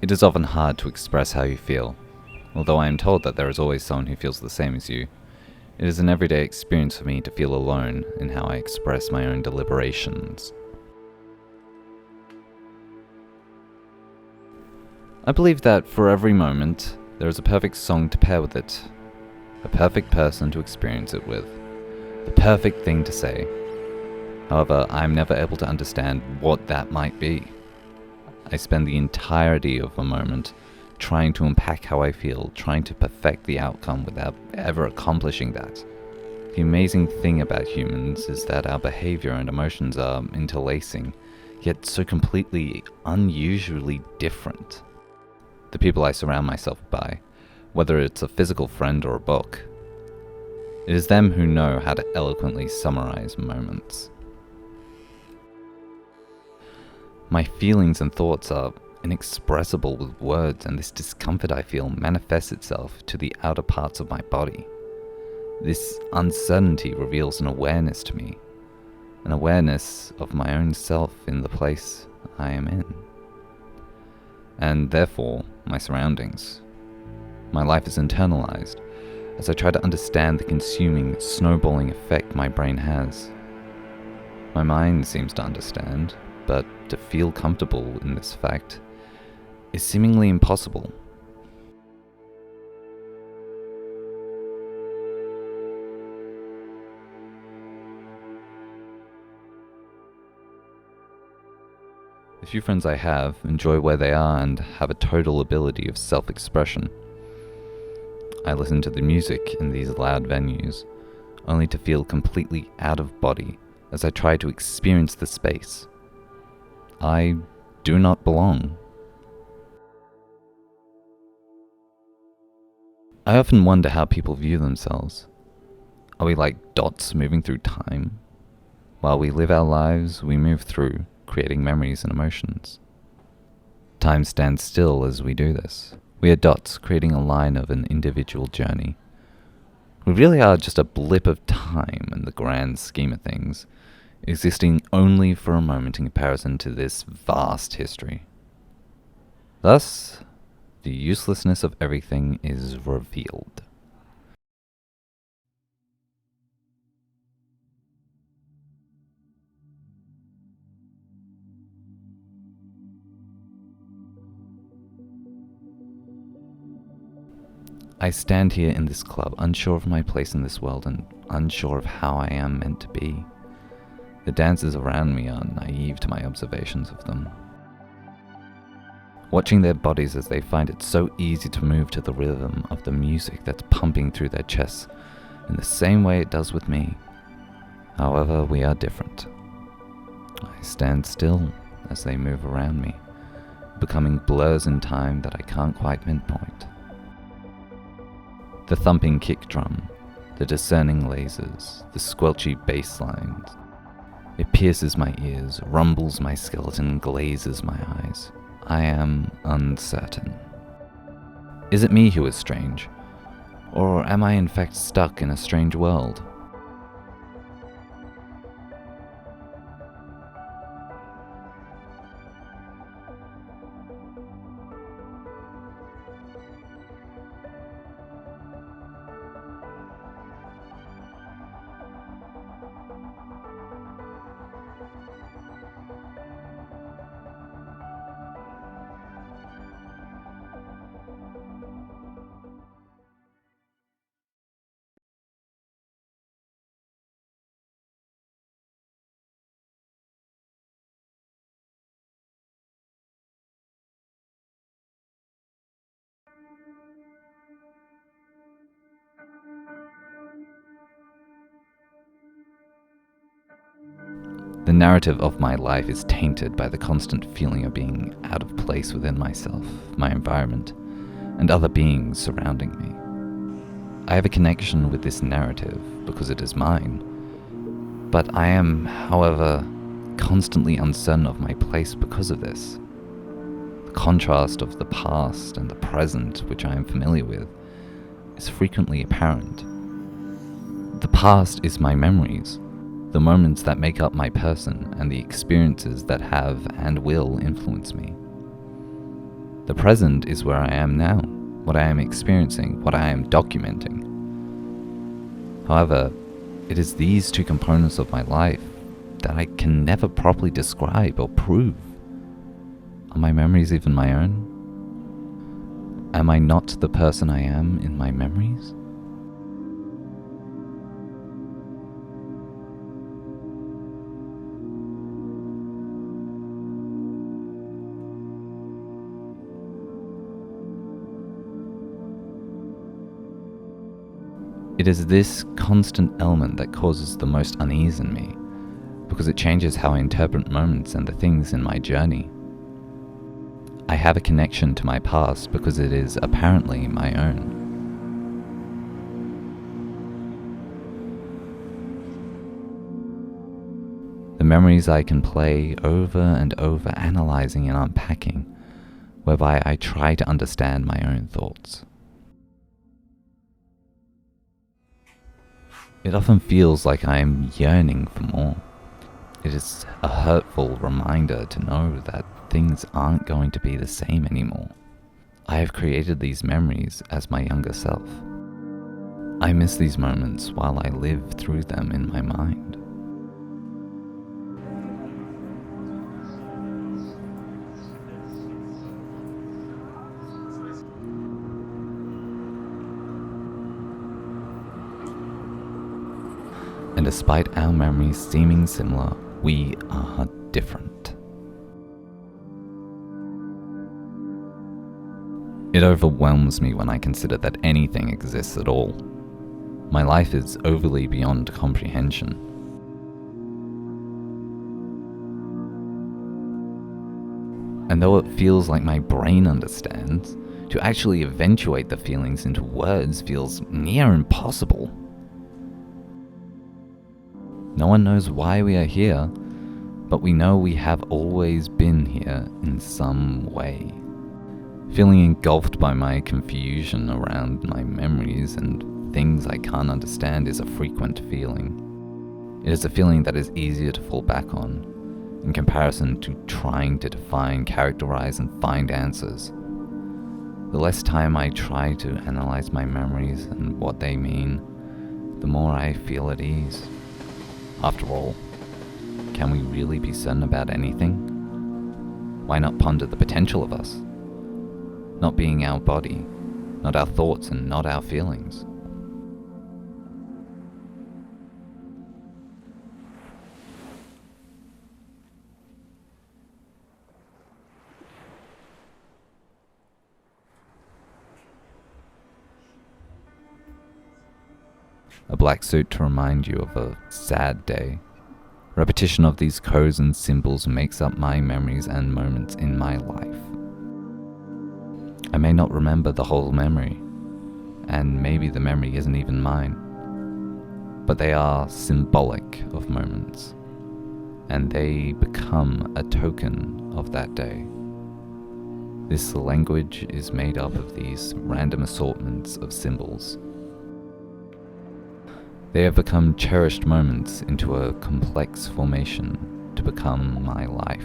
It is often hard to express how you feel. Although I am told that there is always someone who feels the same as you, it is an everyday experience for me to feel alone in how I express my own deliberations. I believe that for every moment, there is a perfect song to pair with it, a perfect person to experience it with, the perfect thing to say. However, I am never able to understand what that might be. I spend the entirety of a moment trying to unpack how I feel, trying to perfect the outcome without ever accomplishing that. The amazing thing about humans is that our behavior and emotions are interlacing, yet so completely unusually different. The people I surround myself by, whether it's a physical friend or a book, it is them who know how to eloquently summarize moments. My feelings and thoughts are inexpressible with words, and this discomfort I feel manifests itself to the outer parts of my body. This uncertainty reveals an awareness to me, an awareness of my own self in the place I am in, and therefore my surroundings. My life is internalized as I try to understand the consuming, snowballing effect my brain has. My mind seems to understand, but to feel comfortable in this fact is seemingly impossible. The few friends I have enjoy where they are and have a total ability of self-expression. I listen to the music in these loud venues, only to feel completely out of body as I try to experience the space. I do not belong. I often wonder how people view themselves. Are we like dots moving through time? While we live our lives, we move through, creating memories and emotions. Time stands still as we do this. We are dots creating a line of an individual journey. We really are just a blip of time in the grand scheme of things, existing only for a moment in comparison to this vast history. Thus, the uselessness of everything is revealed. I stand here in this club, unsure of my place in this world and unsure of how I am meant to be. The dancers around me are naive to my observations of them. Watching their bodies as they find it so easy to move to the rhythm of the music that's pumping through their chests in the same way it does with me. However, we are different. I stand still as they move around me, becoming blurs in time that I can't quite pinpoint. The thumping kick drum, the discerning lasers, the squelchy bass lines. It pierces my ears, rumbles my skeleton, glazes my eyes. I am uncertain. Is it me who is strange? Or am I in fact stuck in a strange world? The narrative of my life is tainted by the constant feeling of being out of place within myself, my environment, and other beings surrounding me. I have a connection with this narrative because it is mine, but I am, however, constantly uncertain of my place because of this. The contrast of the past and the present, which I am familiar with, is frequently apparent. The past is my memories, the moments that make up my person and the experiences that have and will influence me. The present is where I am now, what I am experiencing, what I am documenting. However, it is these two components of my life that I can never properly describe or prove. Are my memories even my own? Am I not the person I am in my memories? It is this constant element that causes the most unease in me, because it changes how I interpret moments and the things in my journey. I have a connection to my past because it is apparently my own. The memories I can play over and over, analyzing and unpacking, whereby I try to understand my own thoughts. It often feels like I am yearning for more. It is a hurtful reminder to know that things aren't going to be the same anymore. I have created these memories as my younger self. I miss these moments while I live through them in my mind. And despite our memories seeming similar, we are different. It overwhelms me when I consider that anything exists at all. My life is overly beyond comprehension. And though it feels like my brain understands, to actually eventuate the feelings into words feels near impossible. No one knows why we are here, but we know we have always been here in some way. Feeling engulfed by my confusion around my memories and things I can't understand is a frequent feeling. It is a feeling that is easier to fall back on, in comparison to trying to define, characterize, and find answers. The less time I try to analyze my memories and what they mean, the more I feel at ease. After all, can we really be certain about anything? Why not ponder the potential of us? Not being our body, not our thoughts, and not our feelings. A black suit to remind you of a sad day. Repetition of these codes and symbols makes up my memories and moments in my life. I may not remember the whole memory, and maybe the memory isn't even mine, but they are symbolic of moments, and they become a token of that day. This language is made up of these random assortments of symbols. They have become cherished moments into a complex formation to become my life.